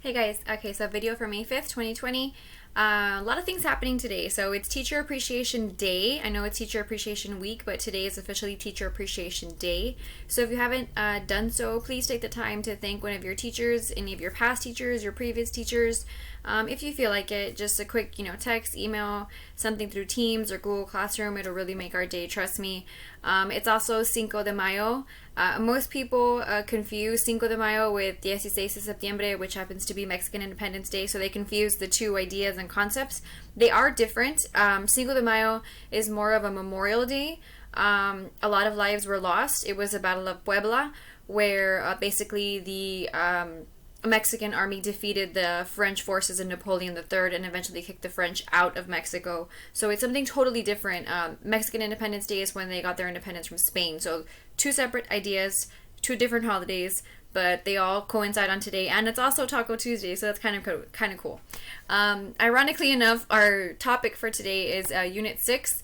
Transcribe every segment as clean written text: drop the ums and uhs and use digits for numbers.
Hey guys, okay, so video for May 5th, 2020. A lot of things happening today. So it's Teacher Appreciation Day. I know it's Teacher Appreciation Week, but today is officially Teacher Appreciation Day. So if you haven't done so, please take the time to thank one of your teachers, any of your past teachers, your previous teachers. If you feel like it, just a quick, text, email, something through Teams or Google Classroom. It'll really make our day, trust me. It's also Cinco de Mayo. Most people confuse Cinco de Mayo with 16 de Septiembre, which happens to be Mexican Independence Day, so they confuse the two ideas and concepts. They are different. Cinco de Mayo is more of a memorial day. A lot of lives were lost. It was the Battle of Puebla, where basically the Mexican army defeated the French forces in Napoleon III and eventually kicked the French out of Mexico. So it's something totally different. Mexican Independence Day is when they got their independence from Spain. So two separate ideas, two different holidays, but they all coincide on today. And it's also Taco Tuesday, so that's kind of cool. Ironically enough, our topic for today is Unit 6,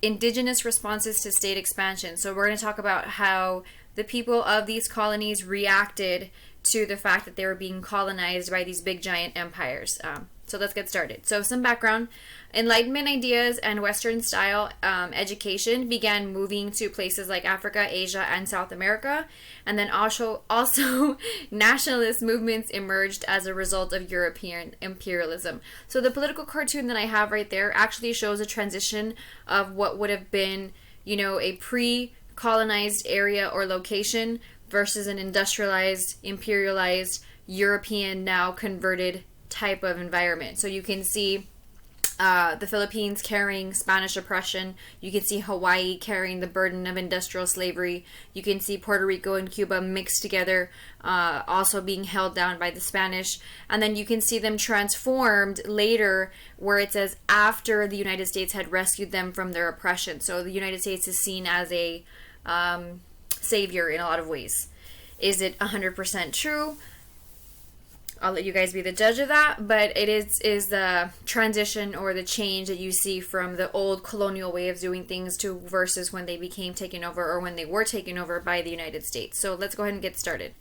Indigenous Responses to State Expansion. So we're going to talk about how the people of these colonies reacted to the fact that they were being colonized by these big giant empires. So let's get started. So some background. Enlightenment ideas and Western style education began moving to places like Africa, Asia, and South America. And then also nationalist movements emerged as a result of European imperialism. So the political cartoon that I have right there actually shows a transition of what would have been, a pre-colonized area or location versus an industrialized, imperialized, European, now converted type of environment. So you can see the Philippines carrying Spanish oppression. You can see Hawaii carrying the burden of industrial slavery. You can see Puerto Rico and Cuba mixed together, also being held down by the Spanish. And then you can see them transformed later, where it says after the United States had rescued them from their oppression. So the United States is seen as a savior in a lot of ways. Is it 100% true? I'll let you guys be the judge of that, but it is the transition or the change that you see from the old colonial way of doing things to versus when they became taken over or when they were taken over by the United States. So let's go ahead and get started.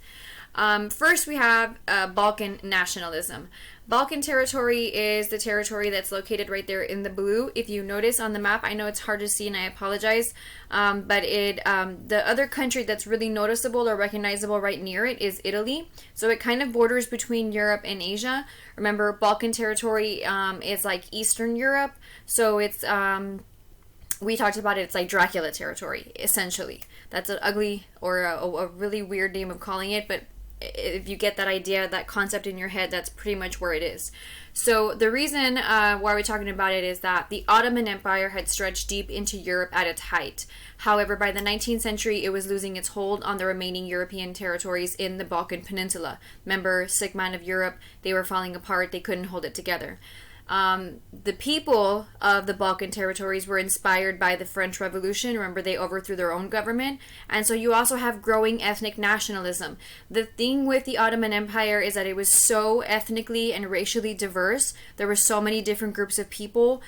First, we have Balkan nationalism. Balkan territory is the territory that's located right there in the blue. If you notice on the map, I know it's hard to see and I apologize, but the other country that's really noticeable or recognizable right near it is Italy. So it kind of borders between Europe and Asia. Remember, Balkan territory is like Eastern Europe, so it's we talked about it, it's like Dracula territory, essentially. That's an ugly or a really weird name of calling it, but if you get that idea, that concept in your head, that's pretty much where it is. So the reason why we're talking about it is that the Ottoman Empire had stretched deep into Europe at its height. However, by the 19th century, it was losing its hold on the remaining European territories in the Balkan Peninsula. Remember, Sigmund of Europe, they were falling apart, they couldn't hold it together. The people of the Balkan territories were inspired by the French Revolution. Remember, they overthrew their own government. And so you also have growing ethnic nationalism. The thing with the Ottoman Empire is that it was so ethnically and racially diverse. There were so many different groups of people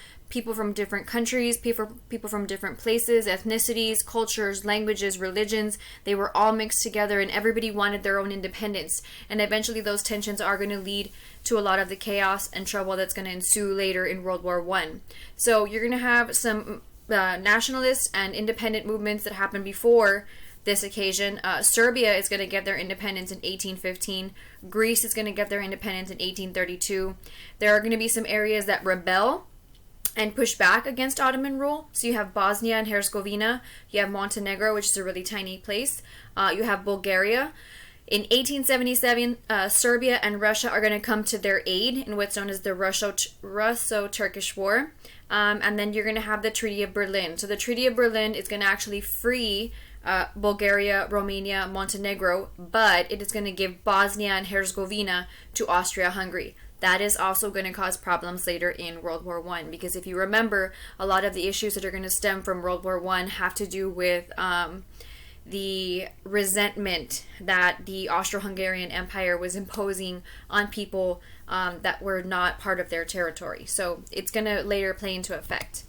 from different countries, people from different places, ethnicities, cultures, languages, religions. They were all mixed together and everybody wanted their own independence. And eventually those tensions are going to lead to a lot of the chaos and trouble that's going to ensue later in World War I. So you're going to have some nationalist and independent movements that happened before this occasion. Serbia is going to get their independence in 1815. Greece is going to get their independence in 1832. There are going to be some areas that rebel and push back against Ottoman rule. So you have Bosnia and Herzegovina, you have Montenegro, which is a really tiny place, you have Bulgaria. In 1877, Serbia and Russia are going to come to their aid in what's known as the Russo-Turkish War. And then you're going to have the Treaty of Berlin. So the Treaty of Berlin is going to actually free Bulgaria, Romania, Montenegro, but it is going to give Bosnia and Herzegovina to Austria-Hungary. That is also going to cause problems later in World War I, because if you remember, a lot of the issues that are going to stem from World War I have to do with the resentment that the Austro-Hungarian Empire was imposing on people that were not part of their territory. So it's going to later play into effect.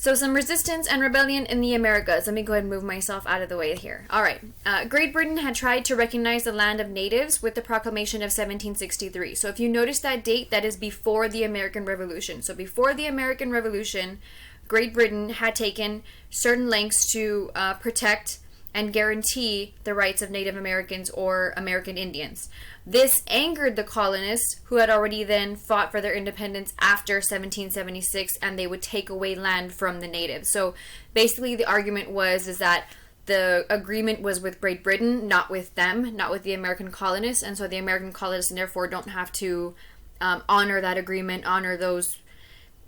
So some resistance and rebellion in the Americas. Let me go ahead and move myself out of the way here. All right. Great Britain had tried to recognize the land of natives with the proclamation of 1763. So if you notice that date, that is before the American Revolution. So before the American Revolution, Great Britain had taken certain lengths to protect and guarantee the rights of Native Americans or American Indians. This angered the colonists, who had already then fought for their independence after 1776, and they would take away land from the natives. So basically the argument is that the agreement was with Great Britain, not with them, not with the American colonists, and so the American colonists therefore don't have to honor that agreement, honor those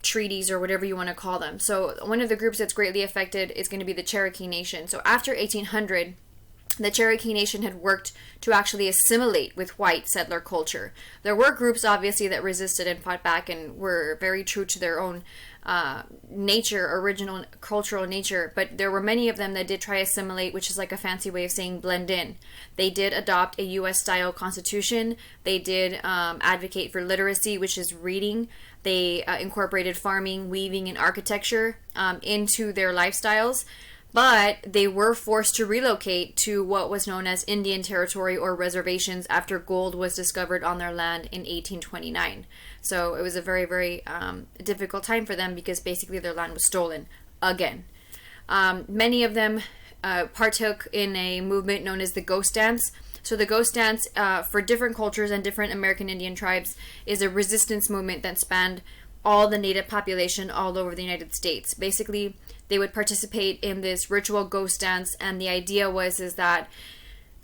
treaties or whatever you want to call them. So one of the groups that's greatly affected is going to be the Cherokee Nation. So after 1800, the Cherokee Nation had worked to actually assimilate with white settler culture. There were groups obviously that resisted and fought back and were very true to their own nature, original cultural nature, but there were many of them that did try to assimilate, which is like a fancy way of saying blend in. They did adopt a U.S. style constitution. They did advocate for literacy, which is reading. They incorporated farming, weaving, and architecture into their lifestyles, but they were forced to relocate to what was known as Indian Territory or reservations after gold was discovered on their land in 1829. So it was a very, very difficult time for them because basically their land was stolen again. Many of them partook in a movement known as the Ghost Dance. So the Ghost Dance, for different cultures and different American Indian tribes, is a resistance movement that spanned all the native population all over the United States. Basically, they would participate in this ritual ghost dance, and the idea is that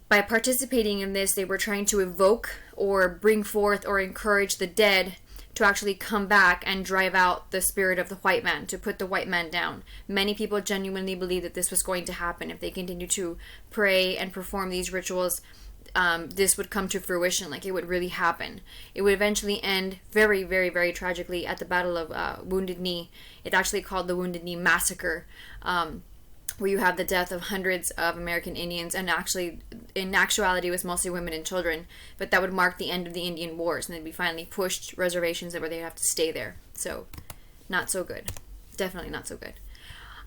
by participating in this, they were trying to evoke or bring forth or encourage the dead to actually come back and drive out the spirit of the white man, to put the white man down. Many people genuinely believe that this was going to happen. If they continued to pray and perform these rituals, this would come to fruition, like it would really happen. It would eventually end very, very, very tragically at the Battle of Wounded Knee. It's actually called the Wounded Knee Massacre, where you have the death of hundreds of American Indians, and actually, in actuality, it was mostly women and children, but that would mark the end of the Indian Wars, and they'd be finally pushed reservations where they'd have to stay there. So, not so good. Definitely not so good.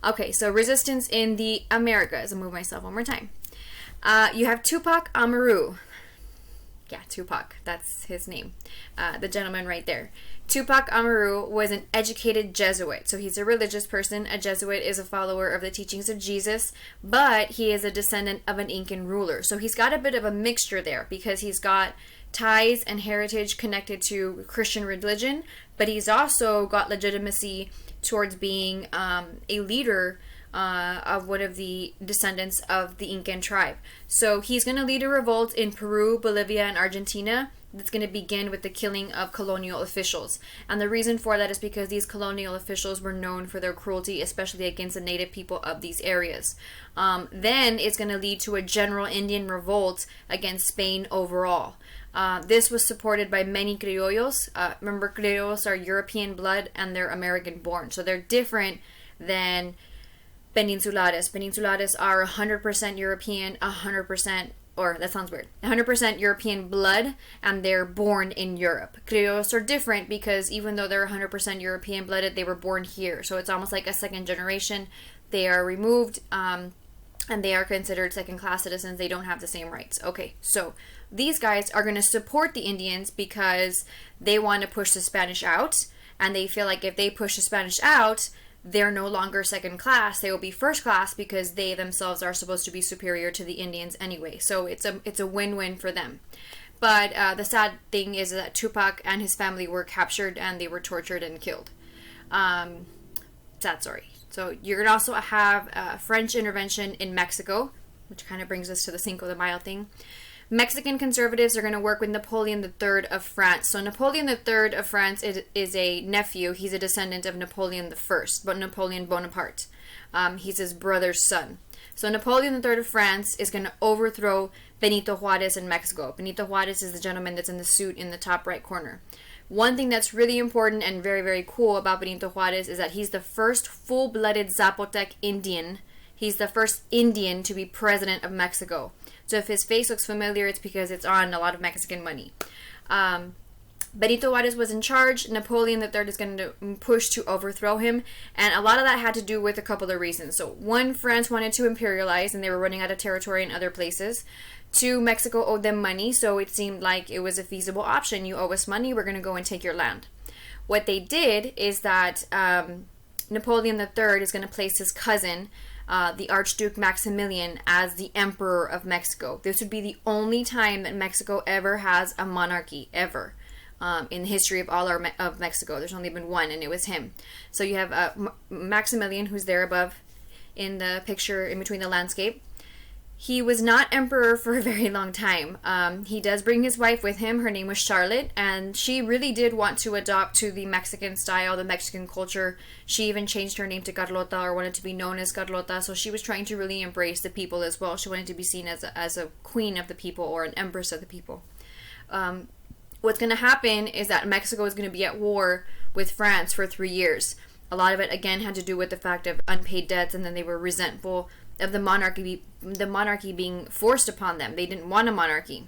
Okay, so resistance in the Americas. I'll move myself one more time. You have Tupac Amaru. Yeah, Tupac. That's his name. The gentleman right there. Tupac Amaru was an educated Jesuit. So he's a religious person. A Jesuit is a follower of the teachings of Jesus, but he is a descendant of an Incan ruler. So he's got a bit of a mixture there because he's got ties and heritage connected to Christian religion, but he's also got legitimacy towards being a leader of one of the descendants of the Incan tribe. So he's going to lead a revolt in Peru, Bolivia, and Argentina that's going to begin with the killing of colonial officials. And the reason for that is because these colonial officials were known for their cruelty, especially against the native people of these areas. Then it's going to lead to a general Indian revolt against Spain overall. This was supported by many criollos. Remember, criollos are European blood and they're American born. So they're different than Peninsulares. Peninsulares are 100% European, 100%, or that sounds weird, 100% European blood, and they're born in Europe. Criollos are different because even though they're 100% European blooded, they were born here. So it's almost like a second generation. They are removed, and they are considered second-class citizens. They don't have the same rights. Okay, so these guys are going to support the Indians because they want to push the Spanish out, and they feel like if they push the Spanish out, they're no longer second class. They will be first class because they themselves are supposed to be superior to the Indians anyway. So it's a win-win for them. But the sad thing is that Tupac and his family were captured and they were tortured and killed. Sad story. So you're going to also have French intervention in Mexico, which kind of brings us to the Cinco de Mayo thing. Mexican conservatives are going to work with Napoleon III of France. So Napoleon III of France is a nephew. He's a descendant of Napoleon I, but Napoleon Bonaparte. He's his brother's son. So Napoleon III of France is going to overthrow Benito Juarez in Mexico. Benito Juarez is the gentleman that's in the suit in the top right corner. One thing that's really important and very, very cool about Benito Juarez is that he's the first full-blooded Zapotec Indian. He's the first Indian to be president of Mexico. So if his face looks familiar, it's because it's on a lot of Mexican money. Benito Juarez was in charge. Napoleon III is going to push to overthrow him. And a lot of that had to do with a couple of reasons. So, one, France wanted to imperialize and they were running out of territory in other places. Two, Mexico owed them money, so it seemed like it was a feasible option. You owe us money, we're going to go and take your land. What they did is that Napoleon III is going to place his cousin, the Archduke Maximilian, as the Emperor of Mexico. This would be the only time that Mexico ever has a monarchy, ever. In the history of of Mexico. There's only been one, and it was him. So you have Maximilian, who's there above in the picture in between the landscape. He was not emperor for a very long time. He does bring his wife with him. Her name was Charlotte, and she really did want to adopt to the Mexican style, the Mexican culture. She even changed her name to Carlota, or wanted to be known as Carlota, so she was trying to really embrace the people as well. She wanted to be seen as a queen of the people, or an empress of the people. What's going to happen is that Mexico is going to be at war with France for 3 years. A lot of it, again, had to do with the fact of unpaid debts, and then they were resentful of the monarchy being forced upon them. They didn't want a monarchy.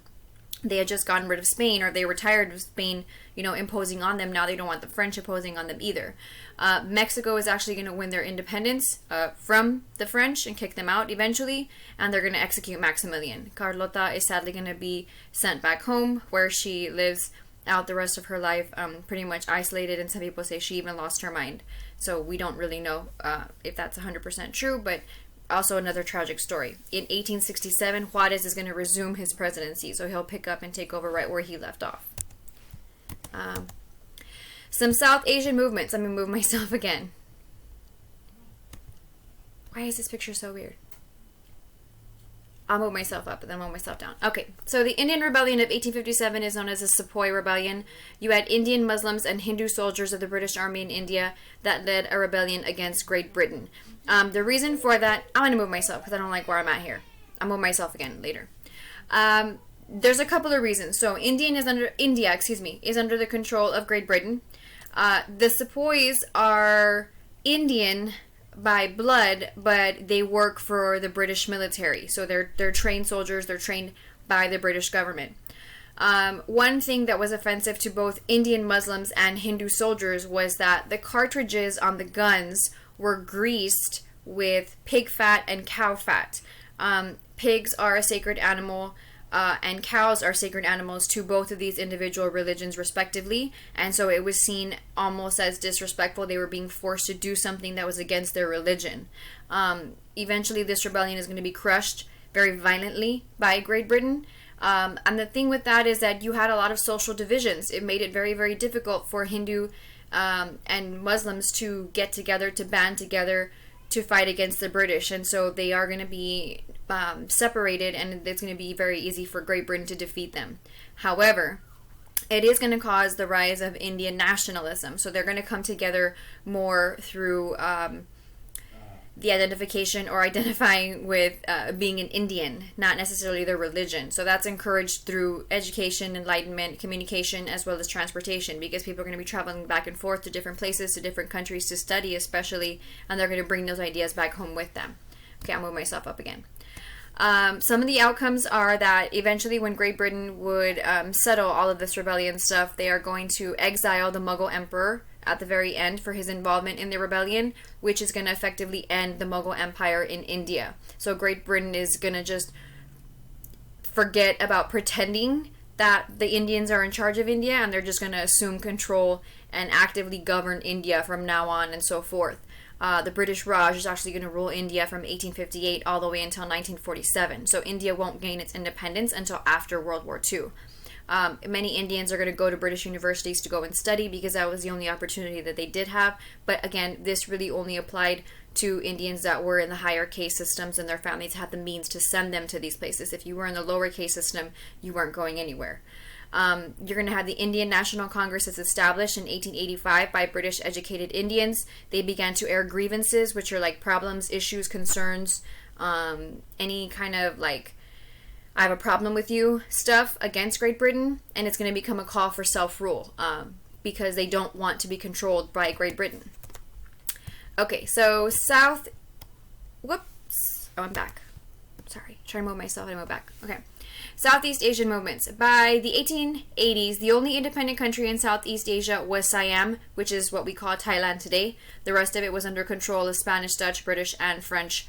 They had just gotten rid of Spain, or they were tired of Spain, imposing on them. Now they don't want the French imposing on them either. Mexico is actually going to win their independence from the French and kick them out eventually, and they're going to execute Maximilian. Carlota is sadly going to be sent back home, where she lives out the rest of her life, pretty much isolated, and some people say she even lost her mind. So we don't really know if that's 100% true, but also another tragic story. In 1867, Juarez is going to resume his presidency, so he'll pick up and take over right where he left off. Some South Asian movements. Let me move myself again. Why is this picture so weird? I'll move myself up and then move myself down. Okay, so the Indian Rebellion of 1857 is known as the Sepoy Rebellion. You had Indian Muslims and Hindu soldiers of the British Army in India that led a rebellion against Great Britain. The reason for that, I'm going to move myself because I don't like where I'm at here. I'll move myself again later. There's a couple of reasons. So India is under the control of Great Britain. The Sepoys are Indian by blood, but they work for the British military. So they're trained soldiers. They're trained by the British government. One thing that was offensive to both Indian Muslims and Hindu soldiers was that the cartridges on the guns were greased with pig fat and cow fat. Pigs are a sacred animal, and cows are sacred animals to both of these individual religions respectively, and so it was seen almost as disrespectful. They were being forced to do something that was against their religion. Eventually this rebellion is going to be crushed very violently by Great Britain. And the thing with that is that you had a lot of social divisions. It made it very, very difficult for Hindu and Muslims to get together, to band together to fight against the British. And so they are going to be separated, and it's going to be very easy for Great Britain to defeat them. However, it is going to cause the rise of Indian nationalism. So they're going to come together more through the identification or identifying with being an Indian, not necessarily their religion. So that's encouraged through education, enlightenment, communication, as well as transportation, because people are going to be traveling back and forth to different places, to different countries to study especially, and they're going to bring those ideas back home with them. Okay, I'll move myself up again. Some of the outcomes are that eventually when Great Britain would settle all of this rebellion stuff, they are going to exile the Mughal emperor at the very end for his involvement in the rebellion, which is going to effectively end the Mughal Empire in India. So Great Britain is going to just forget about pretending that the Indians are in charge of India, and they're just going to assume control and actively govern India from now on and so forth. The British Raj is actually going to rule India from 1858 all the way until 1947. So India won't gain its independence until after World War II. Many Indians are going to go to British universities to go and study because that was the only opportunity that they did have. But again, this really only applied to Indians that were in the higher caste systems and their families had the means to send them to these places. If you were in the lower caste system, you weren't going anywhere. You're going to have the Indian National Congress is established in 1885 by British educated Indians. They began to air grievances, which are like problems, issues, concerns, any kind of like, I have a problem with you stuff against Great Britain, and it's going to become a call for self-rule because they don't want to be controlled by Great Britain. Okay, so whoops, oh, I'm back. Sorry, trying to move myself and move back. Okay, Southeast Asian movements. By the 1880s, the only independent country in Southeast Asia was Siam, which is what we call Thailand today. The rest of it was under control of Spanish, Dutch, British, and French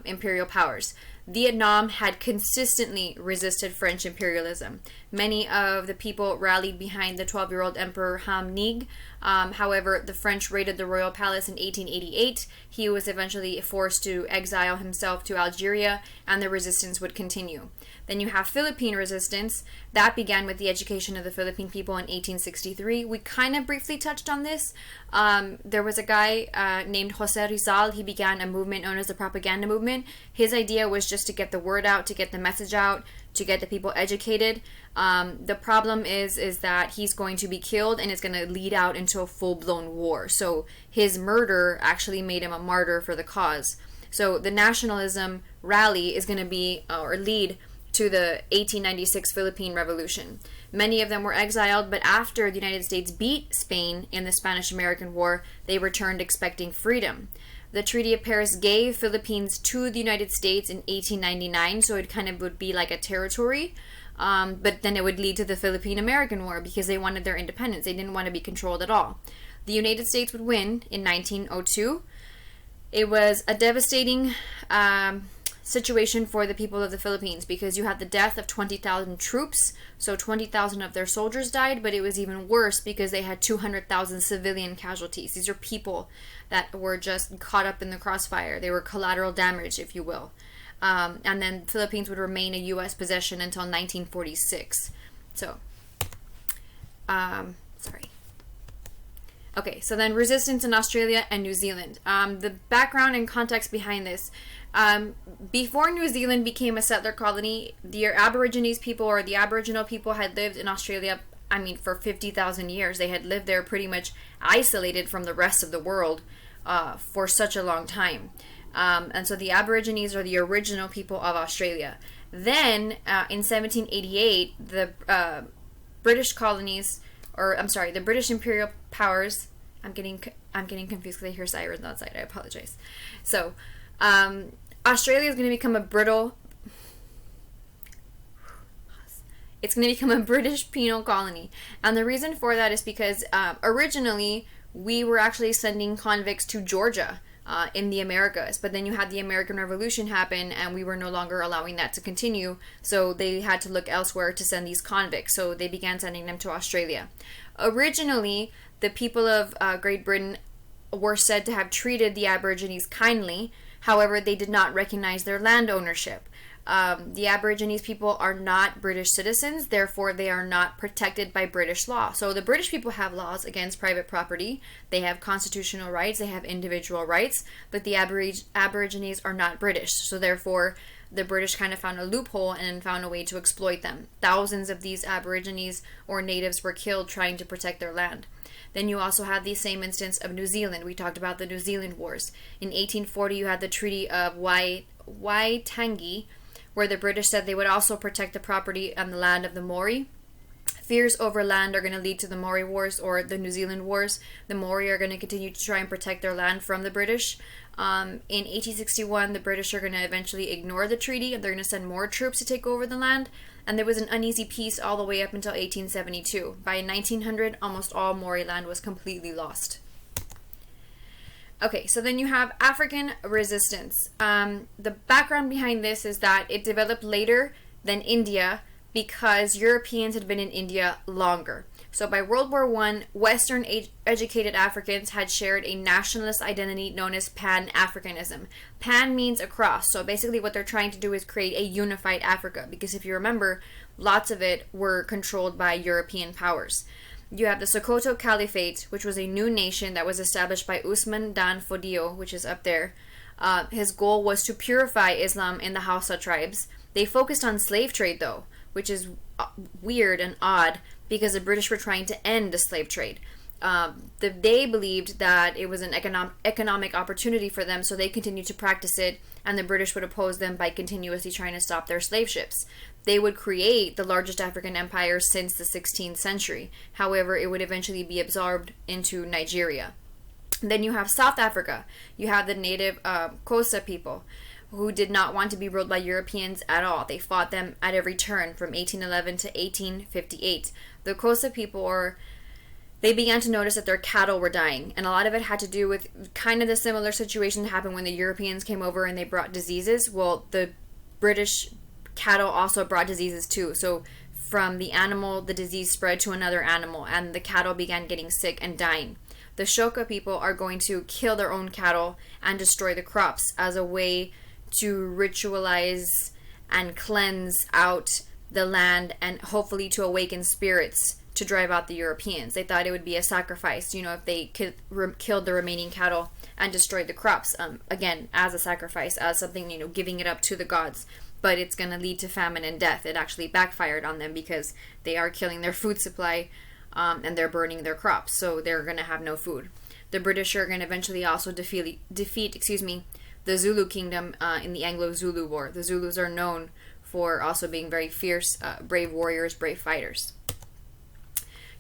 imperial powers. Vietnam had consistently resisted French imperialism. Many of the people rallied behind the 12-year-old Emperor Ham Ninh. However, the French raided the royal palace in 1888. He was eventually forced to exile himself to Algeria, and the resistance would continue. Then you have Philippine resistance. That began with the education of the Philippine people in 1863. We kind of briefly touched on this. There was a guy named Jose Rizal. He began a movement known as the propaganda movement. His idea was just to get the word out, to get the message out, to get the people educated. The problem is that he's going to be killed, and it's going to lead out into a full-blown war. So his murder actually made him a martyr for the cause. So the nationalism rally is going to be or lead to the 1896 Philippine Revolution. Many of them were exiled, but after the United States beat Spain in the Spanish-American War, they returned expecting freedom. The Treaty of Paris gave Philippines to the United States in 1899, so it kind of would be like a territory, but then it would lead to the Philippine-American War because they wanted their independence. They didn't want to be controlled at all. The United States would win in 1902. It was a devastating situation for the people of the Philippines because you had the death of 20,000 troops, so 20,000 of their soldiers died, but it was even worse because they had 200,000 civilian casualties. These are people that were just caught up in the crossfire. They were collateral damage, if you will. And then Philippines would remain a U.S. possession until 1946. So, sorry. Okay, so then resistance in Australia and New Zealand. The background and context behind this. Before New Zealand became a settler colony, the Aborigines people or the Aboriginal people had lived in Australia, for 50,000 years. They had lived there pretty much isolated from the rest of the world for such a long time. And so the Aborigines are the original people of Australia. Then, in 1788, the British colonies, the British imperial powers. I'm getting confused because I hear sirens outside. I apologize. So, Australia is going to become a British penal colony. And the reason for that is because originally we were actually sending convicts to Georgia in the Americas. But then you had the American Revolution happen and we were no longer allowing that to continue. So they had to look elsewhere to send these convicts. So they began sending them to Australia. Originally, the people of Great Britain were said to have treated the Aborigines kindly. However, they did not recognize their land ownership. The Aborigines people are not British citizens, therefore they are not protected by British law. So the British people have laws against private property, they have constitutional rights, they have individual rights, but the Aborigines are not British. So therefore, the British kind of found a loophole and found a way to exploit them. Thousands of these Aborigines or natives were killed trying to protect their land. Then you also have the same instance of New Zealand. We talked about the New Zealand Wars. In 1840, you had the Treaty of Waitangi, where the British said they would also protect the property and the land of the Maori. Fears over land are going to lead to the Maori Wars or the New Zealand Wars. The Maori are going to continue to try and protect their land from the British. In 1861, the British are going to eventually ignore the treaty and they're going to send more troops to take over the land. And there was an uneasy peace all the way up until 1872. By 1900, almost all Maori land was completely lost. Okay, so then you have African resistance. The background behind this is that it developed later than India because Europeans had been in India longer. So by World War I, Western educated Africans had shared a nationalist identity known as Pan-Africanism. Pan means across, so basically what they're trying to do is create a unified Africa, because if you remember, lots of it were controlled by European powers. You have the Sokoto Caliphate, which was a new nation that was established by Usman Dan Fodio, which is up there. His goal was to purify Islam in the Hausa tribes. They focused on slave trade, though, which is weird and odd because the British were trying to end the slave trade. They believed that it was an economic opportunity for them, so they continued to practice it, and the British would oppose them by continuously trying to stop their slave ships. They would create the largest African empire since the 16th century. However, it would eventually be absorbed into Nigeria. Then you have South Africa. You have the native Xhosa people, who did not want to be ruled by Europeans at all. They fought them at every turn from 1811 to 1858. The Xhosa people they began to notice that their cattle were dying, and a lot of it had to do with kind of the similar situation that happened when the Europeans came over and they brought diseases. Well, the British cattle also brought diseases too. So from the animal, the disease spread to another animal, and the cattle began getting sick and dying. The Xhosa people are going to kill their own cattle and destroy the crops as a way to ritualize and cleanse out the land and hopefully to awaken spirits to drive out the Europeans. They thought it would be a sacrifice, if they killed the remaining cattle and destroyed the crops, again, as a sacrifice, as something, giving it up to the gods. But it's going to lead to famine and death. It actually backfired on them because they are killing their food supply and they're burning their crops, so they're going to have no food. The British are going to eventually also defeat the Zulu kingdom in the Anglo-Zulu War. The Zulus are known for also being very fierce, brave warriors, brave fighters.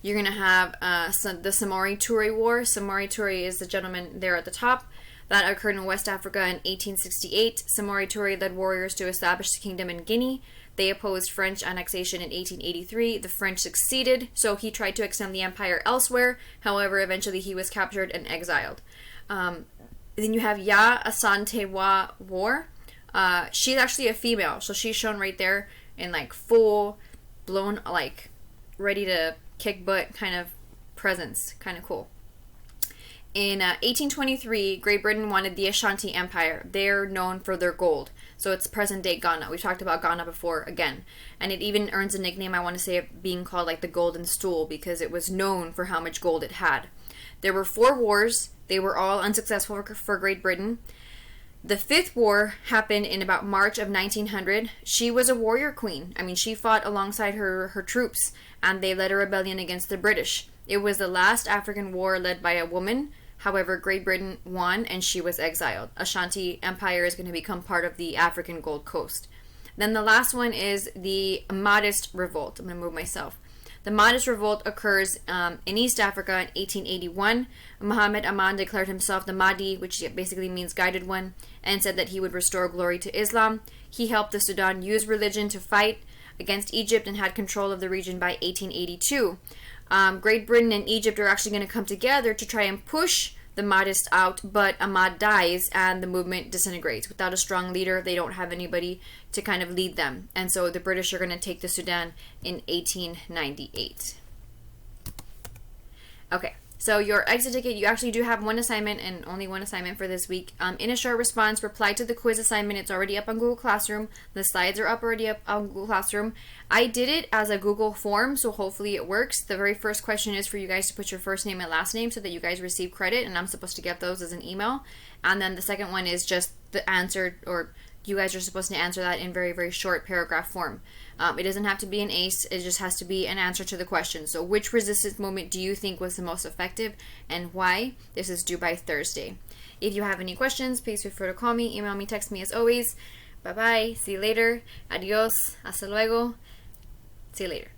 You're going to have the Samori Toure War. Samori Toure is the gentleman there at the top. That occurred in West Africa in 1868. Samori Toure led warriors to establish the kingdom in Guinea. They opposed French annexation in 1883. The French succeeded, so he tried to extend the empire elsewhere. However, eventually he was captured and exiled. Then you have Ya Asantewaa War. She's actually a female, so she's shown right there in full blown, ready to kick butt kind of presence. Kind of cool. In 1823, Great Britain wanted the Ashanti Empire. They're known for their gold. So it's present-day Ghana. We've talked about Ghana before, again. And it even earns a nickname, I want to say, of being called the Golden Stool, because it was known for how much gold it had. There were 4 wars. They were all unsuccessful for Great Britain. The 5th war happened in about March of 1900. She was a warrior queen. She fought alongside her troops, and they led a rebellion against the British. It was the last African war led by a woman. However, Great Britain won and she was exiled. Ashanti Empire is going to become part of the African Gold Coast. Then the last one is the Mahdist Revolt. I'm going to move myself. The Mahdist Revolt occurs in East Africa in 1881. Muhammad Aman declared himself the Mahdi, which basically means guided one, and said that he would restore glory to Islam. He helped the Sudan use religion to fight against Egypt and had control of the region by 1882. Great Britain and Egypt are actually going to come together to try and push the Mahdists out, but Ahmad dies and the movement disintegrates. Without a strong leader, they don't have anybody to kind of lead them. And so the British are going to take the Sudan in 1898. Okay, so your exit ticket, you actually do have one assignment and only one assignment for this week. In a short response, reply to the quiz assignment. It's already up on Google Classroom. The slides are already up on Google Classroom. I did it as a Google form, so hopefully it works. The very first question is for you guys to put your first name and last name so that you guys receive credit, and I'm supposed to get those as an email. And then the second one is just the answer, or you guys are supposed to answer that in very, very short paragraph form. It doesn't have to be an ace. It just has to be an answer to the question. So which resistance movement do you think was the most effective and why? This is due by Thursday. If you have any questions, please feel free to call me, email me, text me as always. Bye-bye. See you later. Adios. Hasta luego. See you later.